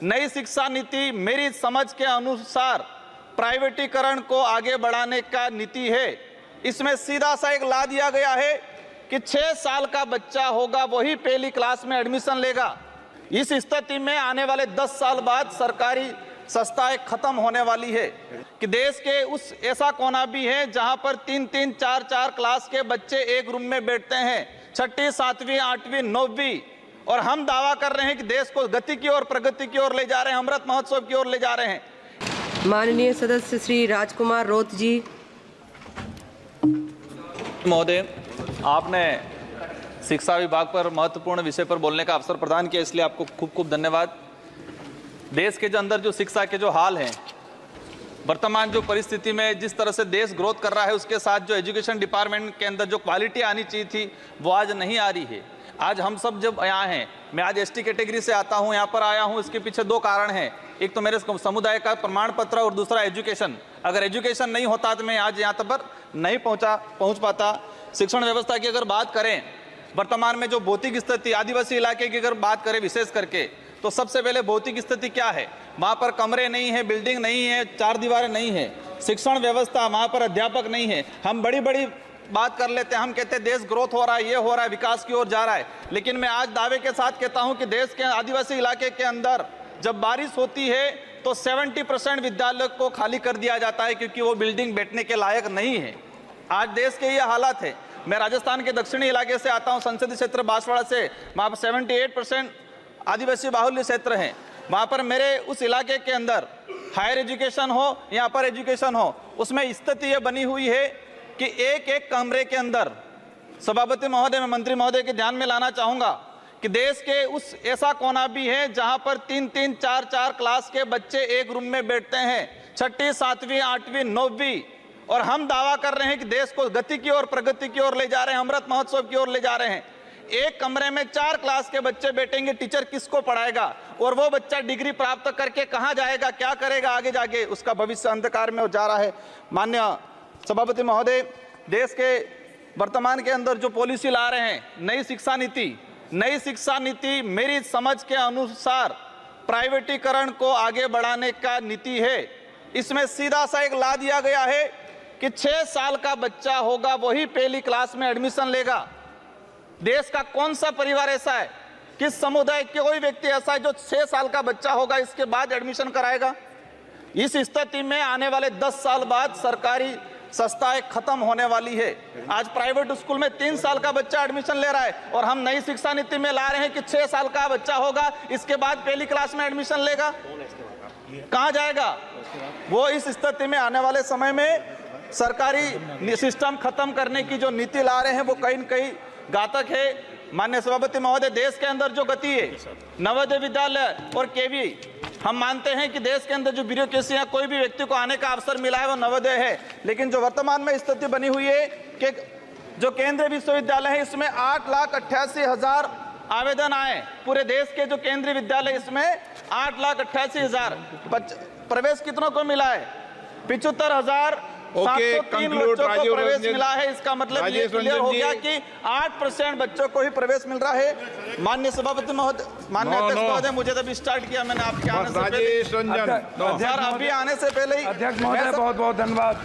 नई शिक्षा नीति मेरी समझ के अनुसार प्राइवेटीकरण को आगे बढ़ाने का नीति है। इसमें सीधा सा एक ला दिया गया है कि 6 साल का बच्चा होगा वही पहली क्लास में एडमिशन लेगा। इस स्थिति में आने वाले 10 साल बाद सरकारी संस्थाएं खत्म होने वाली है कि देश के उस ऐसा कोना भी है जहां पर 3-3, 4-4 क्लास के बच्चे एक रूम में बैठते हैं, 6वीं, 7वीं, 8वीं, 9वीं, और हम दावा कर रहे हैं कि देश को गति की ओर, प्रगति की ओर ले जा रहे हैं, अमृत महोत्सव की ओर ले जा रहे हैं। माननीय सदस्य श्री राजकुमार रोत जी। महोदय, आपने शिक्षा विभाग पर महत्वपूर्ण विषय पर बोलने का अवसर प्रदान किया, इसलिए आपको खूब खूब धन्यवाद। देश के जो अंदर जो शिक्षा के जो हाल हैं, वर्तमान जो परिस्थिति में जिस तरह से देश ग्रोथ कर रहा है, उसके साथ जो एजुकेशन डिपार्टमेंट के अंदर जो क्वालिटी आनी चाहिए थी वो आज नहीं आ रही है। आज हम सब जब यहाँ हैं, मैं आज एसटी कैटेगरी से आता हूँ, यहाँ पर आया हूँ, इसके पीछे 2 कारण हैं। एक तो मेरे समुदाय का प्रमाण पत्र और दूसरा एजुकेशन। अगर एजुकेशन नहीं होता तो मैं आज यहाँ तक पर नहीं पहुँच पाता। शिक्षण व्यवस्था की अगर बात करें, वर्तमान में जो भौतिक स्थिति आदिवासी इलाके की अगर बात करें विशेष करके, तो सबसे पहले भौतिक स्थिति क्या है? वहाँ पर कमरे नहीं है, बिल्डिंग नहीं है, 4 दीवारें नहीं है, शिक्षण व्यवस्था, वहाँ पर अध्यापक नहीं है। हम बड़ी बड़ी बात कर लेते हैं, हम कहते हैं देश ग्रोथ हो रहा है, ये हो रहा है, विकास की ओर जा रहा है, लेकिन मैं आज दावे के साथ कहता हूं कि देश के आदिवासी इलाके के अंदर जब बारिश होती है तो 70% विद्यालय को खाली कर दिया जाता है क्योंकि वो बिल्डिंग बैठने के लायक नहीं है। आज देश के ये हालात है। मैं राजस्थान के दक्षिणी इलाके से आता हूँ, संसदीय क्षेत्र बांसवाड़ा से, वहाँ पर 78% आदिवासी बाहुल्य क्षेत्र हैं। वहाँ पर मेरे उस इलाके के अंदर हायर एजुकेशन हो या अपर एजुकेशन हो, उसमें स्थिति ये बनी हुई है कि एक कमरे के अंदर, सभापति महोदय, मैं मंत्री महोदय के ध्यान में लाना चाहूंगा कि देश के उस ऐसा कोना भी है जहां पर 3-3, 4-4 क्लास के बच्चे एक रूम में बैठते हैं, 6वीं, 7वीं, 8वीं, 9वीं, और हम दावा कर रहे हैं कि देश को गति की ओर, प्रगति की ओर ले जा रहे हैं, अमृत महोत्सव की ओर ले जा रहे हैं। एक कमरे में 4 क्लास के बच्चे बैठेंगे, टीचर किसको पढ़ाएगा? और वो बच्चा डिग्री प्राप्त करके कहाँ जाएगा, क्या करेगा आगे जाके? उसका भविष्य अंधकार में जा रहा है। माननीय सभापति महोदय, देश के वर्तमान के अंदर जो पॉलिसी ला रहे हैं, नई शिक्षा नीति मेरी समझ के अनुसार प्राइवेटीकरण को आगे बढ़ाने का नीति है। इसमें सीधा सा एक ला दिया गया है कि 6 साल का बच्चा होगा वही पहली क्लास में एडमिशन लेगा। देश का कौन सा परिवार ऐसा है, किस समुदाय के कोई व्यक्ति ऐसा है जो 6 साल का बच्चा होगा इसके बाद एडमिशन कराएगा? इस स्थिति में आने वाले 10 साल बाद सरकारी संस्थाएं खत्म होने वाली है। आज प्राइवेट स्कूल में 3 साल का बच्चा एडमिशन ले रहा है और हम नई शिक्षा नीति में ला रहे हैं कि 6 साल का बच्चा होगा, इसके बाद पहली क्लास में एडमिशन लेगा। कहां जाएगा वो? इस स्थिति में आने वाले समय में सरकारी सिस्टम खत्म करने की जो नीति ला रहे हैं वो कहीं न कहीं घातक है। माननीय सभापति महोदय, देश के अंदर जो गति है, नवोदय विद्यालय और केवी, हम मानते हैं कि देश के अंदर जो ब्यूरोक्रेसी है, कोई भी व्यक्ति को आने का अवसर मिला है वो नवोदय है, लेकिन जो वर्तमान में स्थिति बनी हुई है कि जो केंद्रीय विश्वविद्यालय है इसमें 8,88,000 आवेदन आए। पूरे देश के जो केंद्रीय विद्यालय इसमें 8,88,000, प्रवेश कितनों को मिला है? 75,703 बच्चों को प्रवेश मिला है। इसका मतलब ये क्लियर हो गया कि 8% बच्चों को ही प्रवेश मिल रहा है। माननीय सभापति महोदय, माननीय अध्यक्ष महोदय, मुझे तब स्टार्ट किया मैंने आपके आने से पहले, अभी आने से पहले ही। अध्यक्ष महोदय बहुत बहुत धन्यवाद।